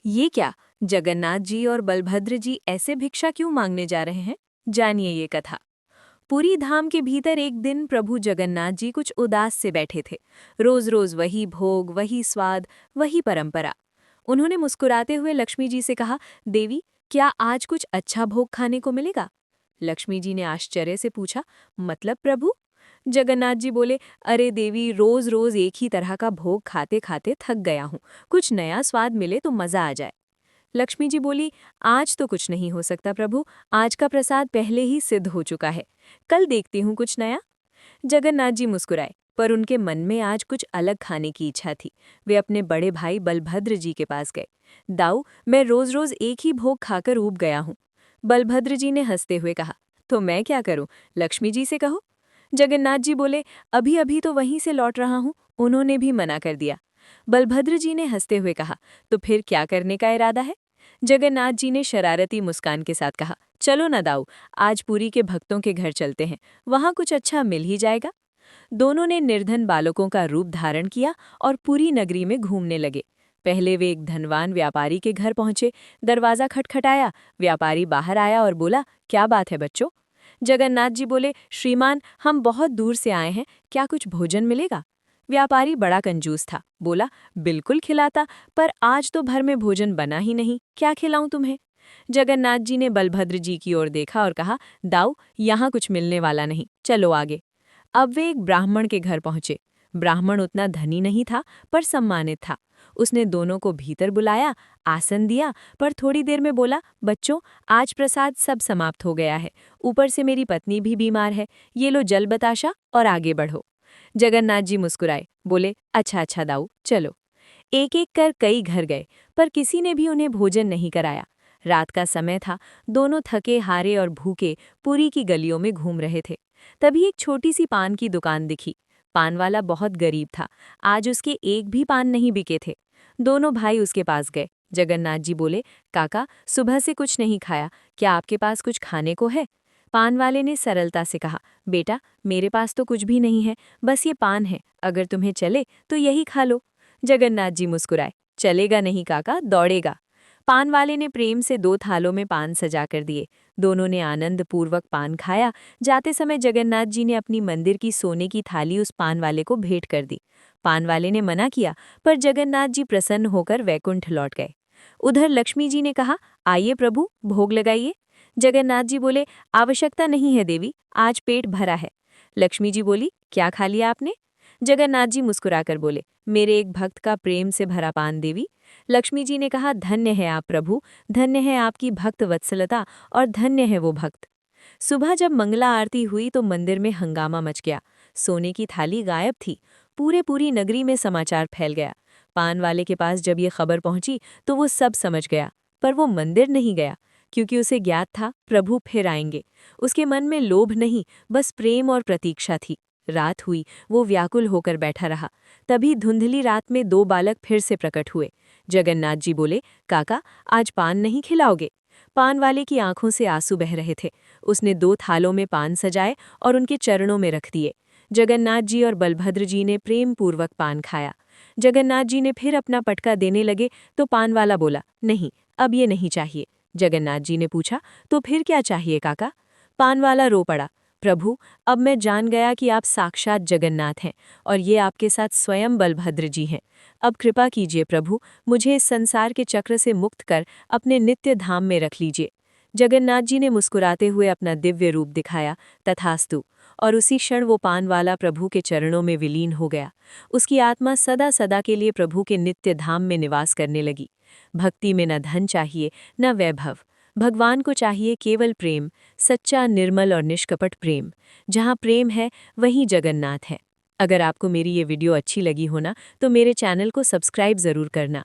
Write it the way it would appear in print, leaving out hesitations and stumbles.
ये क्या? जगन्नाथ जी और बलभद्र जी ऐसे भिक्षा क्यों मांगने जा रहे हैं? जानिए ये कथा। पुरी धाम के भीतर एक दिन प्रभु जगन्नाथ जी कुछ उदास से बैठे थे। रोज रोज वही भोग, वही स्वाद, वही परंपरा। उन्होंने मुस्कुराते हुए लक्ष्मी जी से कहा, देवी, क्या आज कुछ अच्छा भोग खाने को मिलेगा? लक्ष्मी जी ने आश्चर्य से पूछा, मतलब प्रभु? जगन्नाथ जी बोले, अरे देवी, रोज रोज एक ही तरह का भोग खाते खाते थक गया हूँ। कुछ नया स्वाद मिले तो मजा आ जाए। लक्ष्मी जी बोली, आज तो कुछ नहीं हो सकता प्रभु। आज का प्रसाद पहले ही सिद्ध हो चुका है। कल देखती हूँ कुछ नया। जगन्नाथ जी मुस्कुराए, पर उनके मन में आज कुछ अलग खाने की इच्छा थी। वे अपने बड़े भाई बलभद्र जी के पास गए। दाऊ, मैं रोज रोज एक ही भोग खाकर ऊब गया हूँ। बलभद्र जी ने हंसते हुए कहा, तो मैं क्या करूं? लक्ष्मी जी से कहो। जगन्नाथ जी बोले, अभी अभी तो वहीं से लौट रहा हूं। उन्होंने भी मना कर दिया। बलभद्र जी ने हंसते हुए कहा, तो फिर क्या करने का इरादा है? जगन्नाथ जी ने शरारती मुस्कान के साथ कहा, चलो ना दाऊ, आज पुरी के भक्तों के घर चलते हैं। वहां कुछ अच्छा मिल ही जाएगा। दोनों ने निर्धन बालकों का रूप धारण किया और पूरी नगरी में घूमने लगे। पहले वे एक धनवान व्यापारी के घर पहुंचे। दरवाजा खटखटाया। व्यापारी बाहर आया और बोला, क्या बात है बच्चों? जगन्नाथ जी बोले, श्रीमान, हम बहुत दूर से आए हैं, क्या कुछ भोजन मिलेगा? व्यापारी बड़ा कंजूस था, बोला, बिल्कुल खिलाता, पर आज तो भर में भोजन बना ही नहीं, क्या खिलाऊं तुम्हें? जगन्नाथ जी ने बलभद्र जी की ओर देखा और कहा, दाऊ, यहाँ कुछ मिलने वाला नहीं, चलो आगे। अब वे एक ब्राह्मण के घर पहुंचे। ब्राह्मण उतना धनी नहीं था, पर सम्मानित था। उसने दोनों को भीतर बुलाया, आसन दिया, पर थोड़ी देर में बोला, बच्चों, आज प्रसाद सब समाप्त हो गया है। ऊपर से मेरी पत्नी भी बीमार है। ये लो जल बताशा और आगे बढ़ो। जगन्नाथ जी मुस्कुराए, बोले, अच्छा अच्छा दाऊ, चलो। एक एक कर कई घर गए, पर किसी ने भी उन्हें भोजन नहीं कराया। रात का समय था। दोनों थके हारे और भूखे पुरी की गलियों में घूम रहे थे। तभी एक छोटी सी पान की दुकान दिखी। पान वाला बहुत गरीब था। आज उसके एक भी पान नहीं बिके थे। दोनों भाई उसके पास गए। जगन्नाथ जी बोले, काका, सुबह से कुछ नहीं खाया, क्या आपके पास कुछ खाने को है? पान वाले ने सरलता से कहा, बेटा, मेरे पास तो कुछ भी नहीं है, बस ये पान है, अगर तुम्हें चले तो यही खा लो। जगन्नाथ जी मुस्कुराए, चलेगा नहीं काका, दौड़ेगा। पान वाले ने प्रेम से 2 थालों में पान सजा कर दिए। दोनों ने आनंद पूर्वक पान खाया। जाते समय जगन्नाथ जी ने अपनी मंदिर की सोने की थाली उस पान वाले को भेंट कर दी। पान वाले ने मना किया, पर जगन्नाथ जी प्रसन्न होकर वैकुंठ लौट गए। उधर लक्ष्मी जी ने कहा, आइए प्रभु, भोग लगाइए। जगन्नाथ जी बोले, आवश्यकता नहीं है देवी, आज पेट भरा है। लक्ष्मी जी बोली, क्या खा लिया आपने? जगन्नाथ जी मुस्कुराकर बोले, मेरे एक भक्त का प्रेम से भरा पान देवी। लक्ष्मी जी ने कहा, धन्य है आप प्रभु, धन्य है आपकी भक्त वत्सलता और धन्य है वो भक्त। सुबह जब मंगला आरती हुई तो मंदिर में हंगामा मच गया। सोने की थाली गायब थी। पूरी नगरी में समाचार फैल गया। पान वाले के पास जब ये खबर पहुंची तो वो सब समझ गया, पर वो मंदिर नहीं गया, क्योंकि उसे ज्ञात था प्रभु फिर आएंगे। उसके मन में लोभ नहीं, बस प्रेम और प्रतीक्षा थी। रात हुई, वो व्याकुल होकर बैठा रहा। तभी धुंधली रात में 2 बालक फिर से प्रकट हुए। जगन्नाथ जी बोले, काका, आज पान नहीं खिलाओगे? पान वाले की आंखों से आंसू बह रहे थे। उसने 2 थालों में पान सजाए और उनके चरणों में रख दिए। जगन्नाथ जी और बलभद्र जी ने प्रेम पूर्वक पान खाया। जगन्नाथ जी ने फिर अपना पटका देने लगे तो पान वाला बोला, नहीं, अब ये नहीं चाहिए। जगन्नाथ जी ने पूछा, तो फिर क्या चाहिए काका? पान वाला रो पड़ा, प्रभु, अब मैं जान गया कि आप साक्षात जगन्नाथ हैं और ये आपके साथ स्वयं बलभद्र जी हैं। अब कृपा कीजिए प्रभु, मुझे इस संसार के चक्र से मुक्त कर अपने नित्य धाम में रख लीजिए। जगन्नाथ जी ने मुस्कुराते हुए अपना दिव्य रूप दिखाया, तथास्तु। और उसी क्षण वो पान वाला प्रभु के चरणों में विलीन हो गया। उसकी आत्मा सदा सदा के लिए प्रभु के नित्य धाम में निवास करने लगी। भक्ति में न धन चाहिए, न वैभव। भगवान को चाहिए केवल प्रेम, सच्चा, निर्मल और निष्कपट प्रेम। जहाँ प्रेम है, वहीं जगन्नाथ है। अगर आपको मेरी ये वीडियो अच्छी लगी हो ना, तो मेरे चैनल को सब्सक्राइब ज़रूर करना।